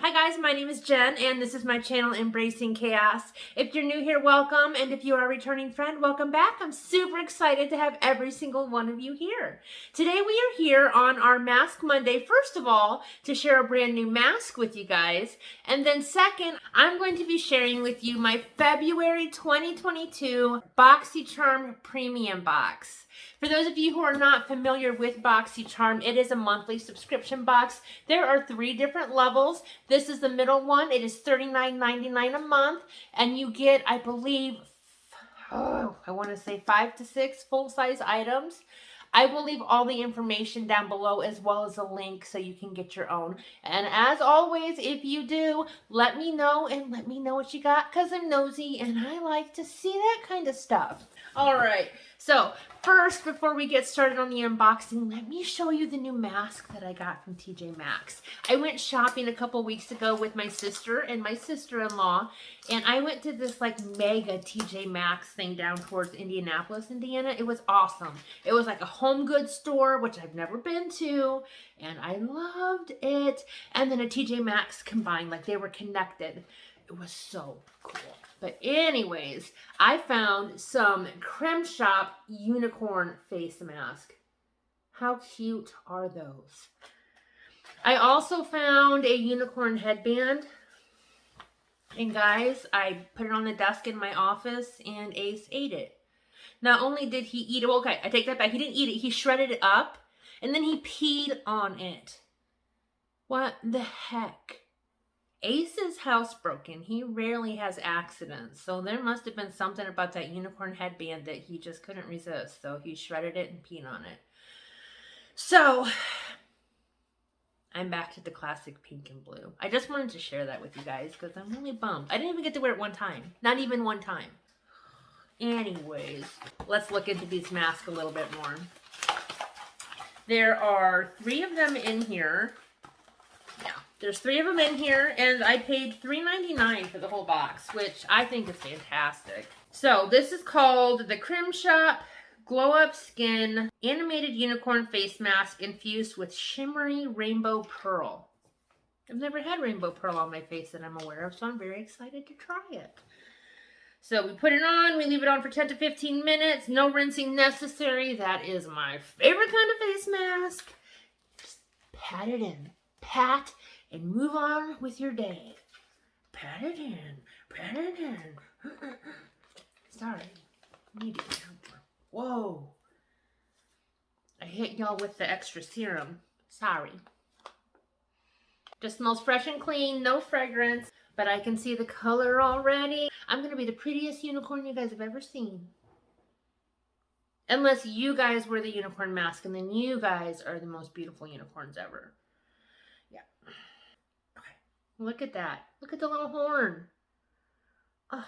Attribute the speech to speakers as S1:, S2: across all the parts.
S1: Hi guys, my name is Jen and this is my channel Embracing Chaos. If you're new here, welcome, and if you are a returning friend, welcome back. I'm super excited to have every single one of you here. Today we are here on our Mask Monday, first of all, to share a brand new mask with you guys, and then second, I'm going to be sharing with you my February 2022 Boxycharm Premium box. For those of you who are not familiar with Boxycharm, it is a monthly subscription box. There are 3 different levels. This is the middle one. It is $39.99 a month, and you get, I believe, I want to say 5 to 6 full-size items. I will leave all the information down below as well as a link so you can get your own. And as always, if you do, let me know and let me know what you got because I'm nosy and I like to see that kind of stuff. All right, so first, before we get started on the unboxing, let me show you the new mask that I got from TJ Maxx. I went shopping a couple weeks ago with my sister and my sister-in-law, and I went to this like mega TJ Maxx thing down towards Indianapolis, Indiana. It was awesome. It was like a home goods store, which I've never been to, and I loved it. And then a TJ Maxx combined, like they were connected. It was so cool. But anyways, I found some Creme Shop unicorn face mask. How cute are those? I also found a unicorn headband. And guys, I put it on the desk in my office and Ace ate it. Not only did he eat it, well, okay, I take that back. He didn't eat it. He shredded it up and then he peed on it. What the heck? Ace is housebroken. He rarely has accidents. So there must have been something about that unicorn headband that he just couldn't resist. So he shredded it and peed on it. So I'm back to the classic pink and blue. I just wanted to share that with you guys because I'm really bummed. I didn't even get to wear it one time. Not even one time. Anyways, let's look into these masks a little bit more. There are 3 of them in here. There's 3 of them in here, and I paid $3.99 for the whole box, which I think is fantastic. So this is called the Creme Shop Glow Up Skin Animated Unicorn Face Mask infused with shimmery rainbow pearl. I've never had rainbow pearl on my face that I'm aware of, so I'm very excited to try it. So we put it on, we leave it on for 10 to 15 minutes, no rinsing necessary. That is my favorite kind of face mask. Just pat it in. Pat and move on with your day. Pat it in. Pat it in. Sorry. Need to get down there. Whoa. I hit y'all with the extra serum. Sorry. Just smells fresh and clean. No fragrance. But I can see the color already. I'm going to be the prettiest unicorn you guys have ever seen. Unless you guys wear the unicorn mask, and then you guys are the most beautiful unicorns ever. Yeah. Okay. Look at that. Look at the little horn. Oh.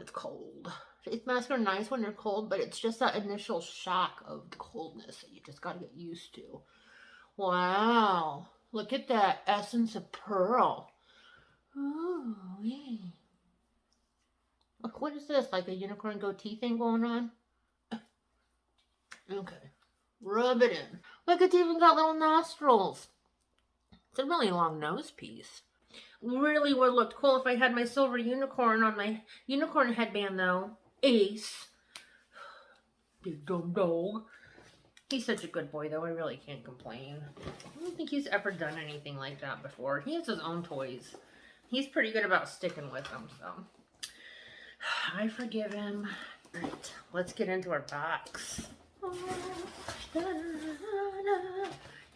S1: It's cold. Face masks are nice when they're cold, but it's just that initial shock of the coldness that you just got to get used to. Wow. Look at that essence of pearl. Oh, yeah. Look, what is this? Like a unicorn goatee thing going on? Okay. Rub it in. Look, it's even got little nostrils. It's a really long nose piece. Really would have looked cool if I had my silver unicorn on my unicorn headband, though. Ace. Big dumb dog. He's such a good boy, though. I really can't complain. I don't think he's ever done anything like that before. He has his own toys. He's pretty good about sticking with them, so I forgive him. All right, let's get into our box.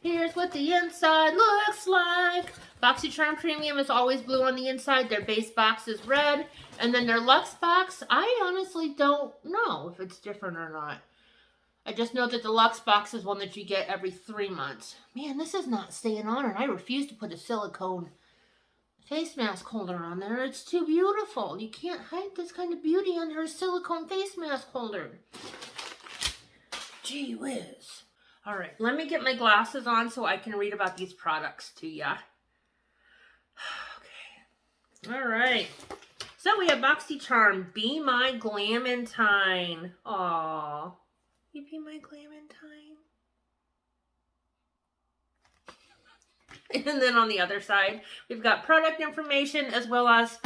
S1: Here's what the inside looks like. Boxycharm Premium is always blue on the inside. Their base box is red. And then their Luxe box, I honestly don't know if it's different or not. I just know that the Luxe box is one that you get every 3 months. Man, this is not staying on, and I refuse to put a silicone face mask holder on there. It's too beautiful. You can't hide this kind of beauty under a silicone face mask holder. Gee whiz. All right, let me get my glasses on so I can read about these products to ya. Okay. All right. So we have Boxycharm Be My Glamantine. Aww. You be my Glamantine? And then on the other side, we've got product information as well as,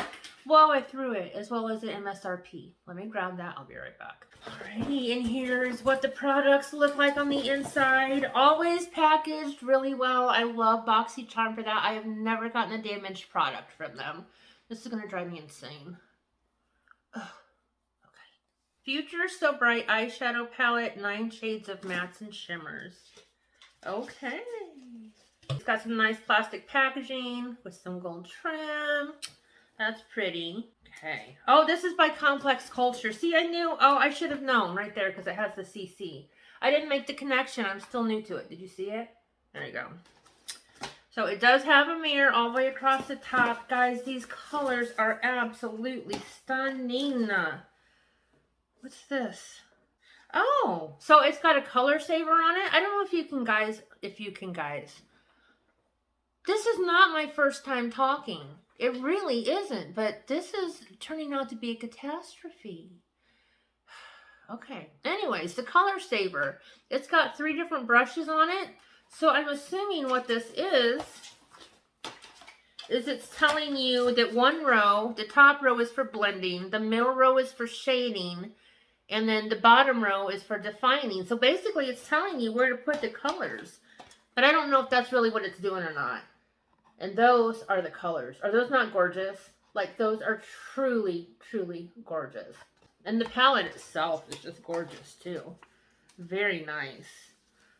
S1: whoa, I threw it, as well as the MSRP. Let me grab that. I'll be right back. Alrighty, and here's what the products look like on the inside. Always packaged really well. I love Boxycharm for that. I have never gotten a damaged product from them. This is going to drive me insane. Ugh. Okay. Future So Bright Eyeshadow Palette, 9 shades of mattes and shimmers. Okay. It's got some nice plastic packaging with some gold trim. That's pretty. Okay. Oh, this is by Complex Culture. See, I knew. Oh, I should have known right there because it has the CC. I didn't make the connection. I'm still new to it. Did you see it? There you go. So it does have a mirror all the way across the top. Guys, these colors are absolutely stunning. What's this? Oh, so it's got a color saver on it. I don't know if you can guys. This is not my first time talking. It really isn't, but this is turning out to be a catastrophe. Okay. Anyways, the color saver. It's got 3 different brushes on it. So I'm assuming what this is it's telling you that one row, the top row is for blending, the middle row is for shading, and then the bottom row is for defining. So basically it's telling you where to put the colors. But I don't know if that's really what it's doing or not. And those are the colors. Are those not gorgeous? Like, those are truly, truly gorgeous. And the palette itself is just gorgeous, too. Very nice.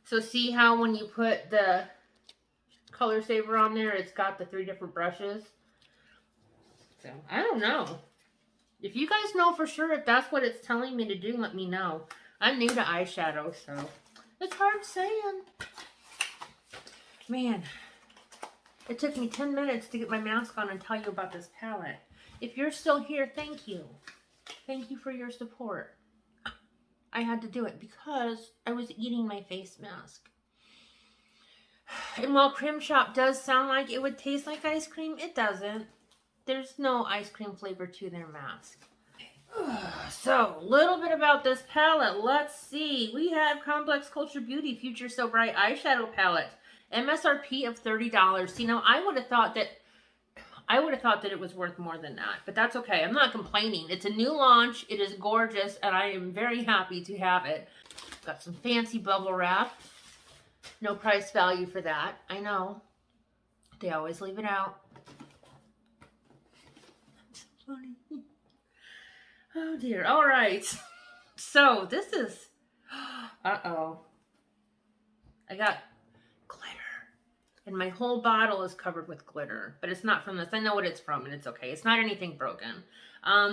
S1: So see how when you put the color saver on there, it's got the 3 different brushes? So, I don't know. If you guys know for sure if that's what it's telling me to do, let me know. I'm new to eyeshadow, so it's hard saying. Man. It took me 10 minutes to get my mask on and tell you about this palette. If you're still here, thank you. Thank you for your support. I had to do it because I was eating my face mask. And while Creme Shop does sound like it would taste like ice cream, it doesn't. There's no ice cream flavor to their mask. So, a little bit about this palette. Let's see. We have Complex Culture Beauty Future So Bright Eyeshadow Palette. MSRP of $30. See, now I would have thought that it was worth more than that, but that's okay. I'm not complaining. It's a new launch. It is gorgeous, and I am very happy to have it. Got some fancy bubble wrap. No price value for that. I know. They always leave it out. That's so funny. Oh dear. All right. So this is. Uh-oh. I got glitter. And my whole bottle is covered with glitter. But it's not from this. I know what it's from, and it's okay. It's not anything broken.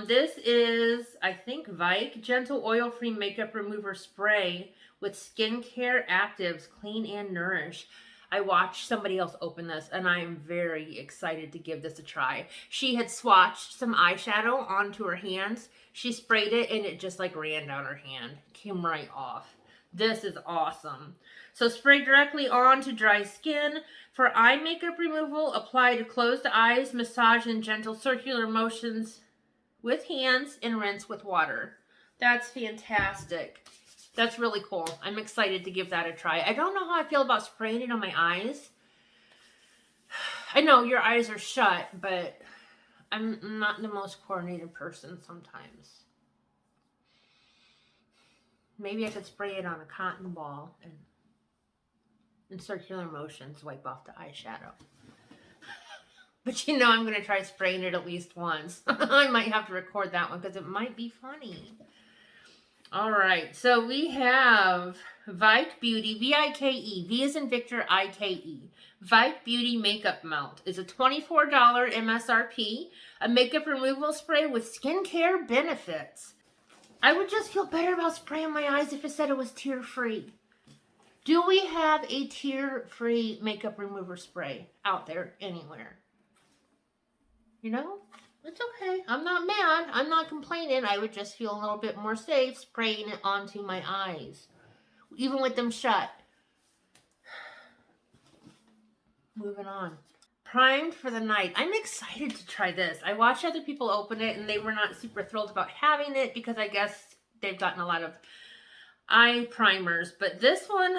S1: This is, I think, Vike Gentle Oil-Free Makeup Remover Spray with Skincare Actives Clean and Nourish. I watched somebody else open this, and I am very excited to give this a try. She had swatched some eyeshadow onto her hands. She sprayed it, and it just like ran down her hand. Came right off. This is awesome. So spray directly on to dry skin. For eye makeup removal, apply to closed eyes, massage in gentle circular motions with hands, and rinse with water. That's fantastic. That's really cool. I'm excited to give that a try. I don't know how I feel about spraying it on my eyes. I know your eyes are shut, but I'm not the most coordinated person sometimes. Maybe I could spray it on a cotton ball and in circular motions wipe off the eyeshadow. But you know I'm going to try spraying it at least once. I might have to record that one because it might be funny. All right, so we have Vike Beauty, V-I-K-E, V as in Victor, I-K-E. Vike Beauty Makeup Melt is a $24 MSRP, a makeup removal spray with skincare benefits. I would just feel better about spraying my eyes if it said it was tear-free. Do we have a tear-free makeup remover spray out there anywhere? You know, it's okay. I'm not mad. I'm not complaining. I would just feel a little bit more safe spraying it onto my eyes, even with them shut. Moving on. Primed for the night. I'm excited to try this. I watched other people open it and they were not super thrilled about having it because I guess they've gotten a lot of eye primers. But this one,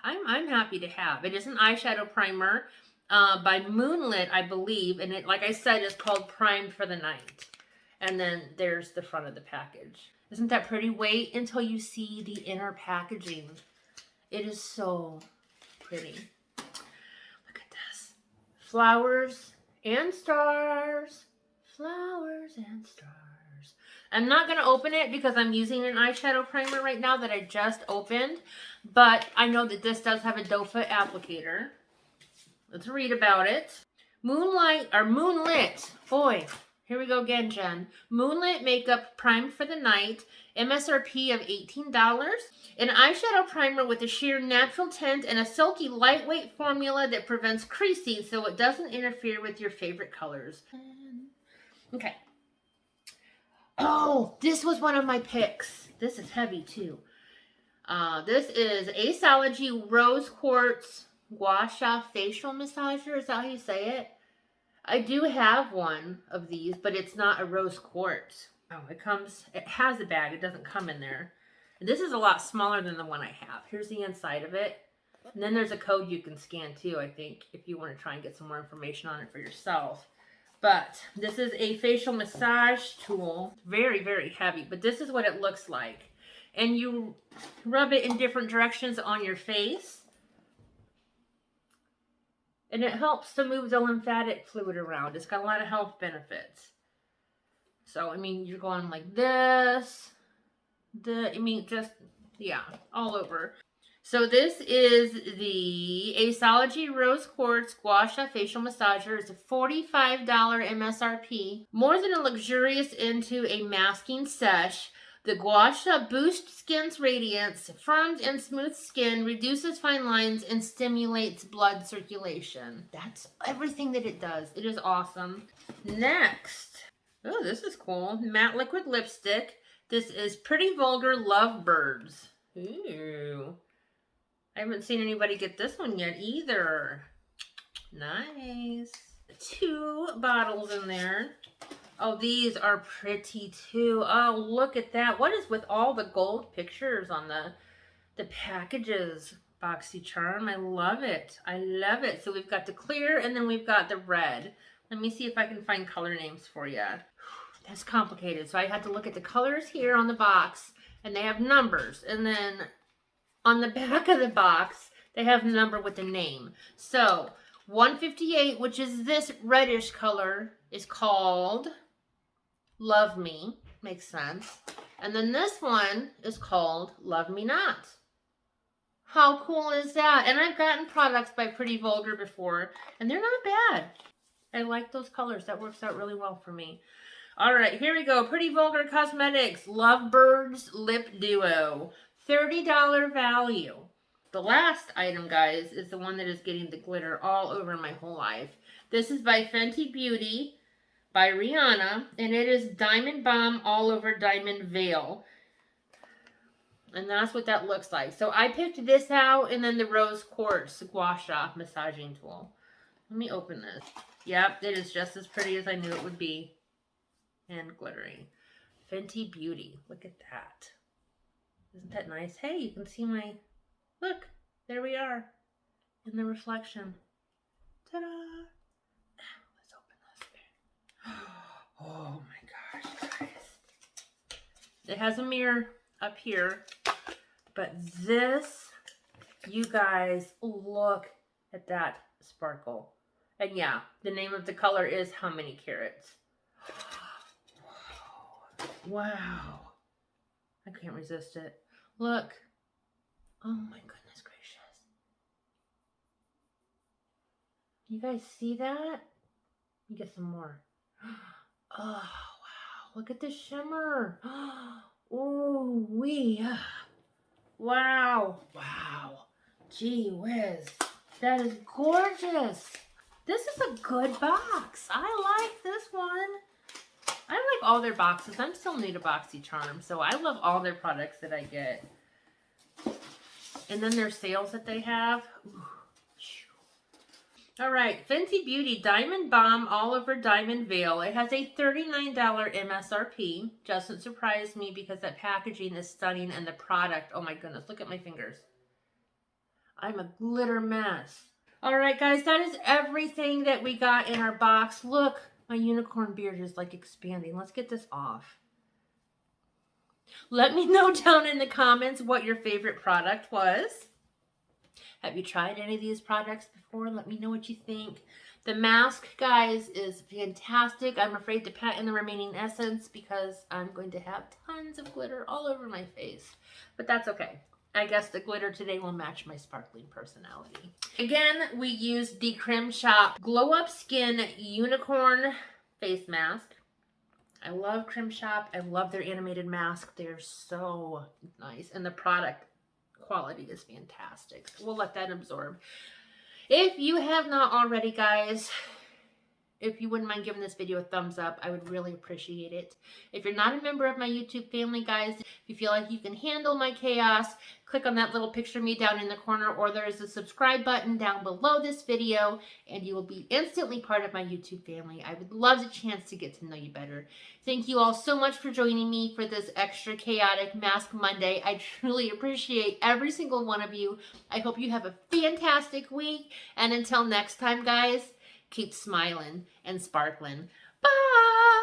S1: I'm happy to have. It is an eyeshadow primer. by Moonlit, I believe. And it, like I said, is called Primed for the Night. And then there's the front of the package. Isn't that pretty? Wait until you see the inner packaging. It is so pretty. Look at this. Flowers and stars. Flowers and stars. I'm not going to open it because I'm using an eyeshadow primer right now that I just opened. But I know that this does have a doe foot applicator. Let's read about it. Moonlit. Boy, here we go again, Jen. Moonlit Makeup Primed for the Night. MSRP of $18. An eyeshadow primer with a sheer natural tint and a silky lightweight formula that prevents creasing so it doesn't interfere with your favorite colors. Okay. Oh, this was one of my picks. This is heavy too. This is Aceology Rose Quartz Squasha Facial Massager. Is that how you say it? I do have one of these, but it's not a rose quartz. Oh, it has a bag. It doesn't come in there. And this is a lot smaller than the one I have. Here's the inside of it. And then there's a code you can scan too, I think, if you want to try and get some more information on it for yourself. But this is a facial massage tool. Very, very heavy, but this is what it looks like. And you rub it in different directions on your face. And it helps to move the lymphatic fluid around. It's got a lot of health benefits. So, I mean, you're going like this. All over. So this is the Aceology Rose Quartz Squasha Facial Massager. It's a $45 MSRP. More than a luxurious into a masking sesh, the Squasha boosts skin's radiance, firms and smooths skin, reduces fine lines, and stimulates blood circulation. That's everything that it does. It is awesome. Next. Oh, this is cool. Matte liquid lipstick. This is Pretty Vulgar Lovebirds. Ooh. I haven't seen anybody get this one yet either. Nice. 2 bottles in there. Oh, these are pretty too. Oh, look at that. What is with all the gold pictures on the packages, Boxycharm? I love it. I love it. So we've got the clear and then we've got the red. Let me see if I can find color names for you. That's complicated. So I had to look at the colors here on the box and they have numbers. And then on the back of the box, they have a number with the name. So 158, which is this reddish color, is called Love Me. Makes sense. And then this one is called Love Me Not. How cool is that? And I've gotten products by Pretty Vulgar before, and they're not bad. I like those colors. That works out really well for me. All right, here we go. Pretty Vulgar Cosmetics Lovebirds Lip Duo. $30 value. The last item, guys, is the one that is getting the glitter all over my whole life. This is by Fenty Beauty by Rihanna, and it is Diamond Bomb All Over Diamond Veil. And that's what that looks like. So I picked this out, and then the Rose Quartz Squasha massaging tool. Let me open this. Yep, it is just as pretty as I knew it would be. And glittery. Fenty Beauty. Look at that. Isn't that nice? Hey, you can see my... Look, there we are. In the reflection. Ta-da! Let's open this. Oh my gosh, guys. It has a mirror up here. But this, you guys, look at that sparkle. And yeah, the name of the color is How Many Carats. Wow. I can't resist it. Look. Oh my goodness gracious. You guys see that? Let me get some more. Oh, wow. Look at the shimmer. Oh, wee. Wow. Wow. Gee whiz. That is gorgeous. This is a good box. I like this one. I like all their boxes. I'm still new to Boxycharm, so I love all their products that I get. And then their sales that they have. Ooh. All right, Fenty Beauty Diamond Bomb All Over Diamond Veil. It has a $39 MSRP. Doesn't surprise me because that packaging is stunning and the product, oh my goodness, look at my fingers. I'm a glitter mess. All right, guys, that is everything that we got in our box. Look, my unicorn beard is like expanding. Let's get this off. Let me know down in the comments what your favorite product was. Have you tried any of these products before? Let me know what you think. The mask, guys, is fantastic. I'm afraid to pat in the remaining essence because I'm going to have tons of glitter all over my face. But that's okay. I guess the glitter today will match my sparkling personality. Again, we used the Creme Shop Glow Up Skin Unicorn Face Mask. I love Creme Shop. I love their animated mask. They're so nice. And the product quality is fantastic. So we'll let that absorb. If you have not already, guys, if you wouldn't mind giving this video a thumbs up, I would really appreciate it. If you're not a member of my YouTube family, guys, if you feel like you can handle my chaos, click on that little picture of me down in the corner, or there is a subscribe button down below this video, and you will be instantly part of my YouTube family. I would love the chance to get to know you better. Thank you all so much for joining me for this extra chaotic Mask Monday. I truly appreciate every single one of you. I hope you have a fantastic week, and until next time, guys, keep smiling and sparkling. Bye!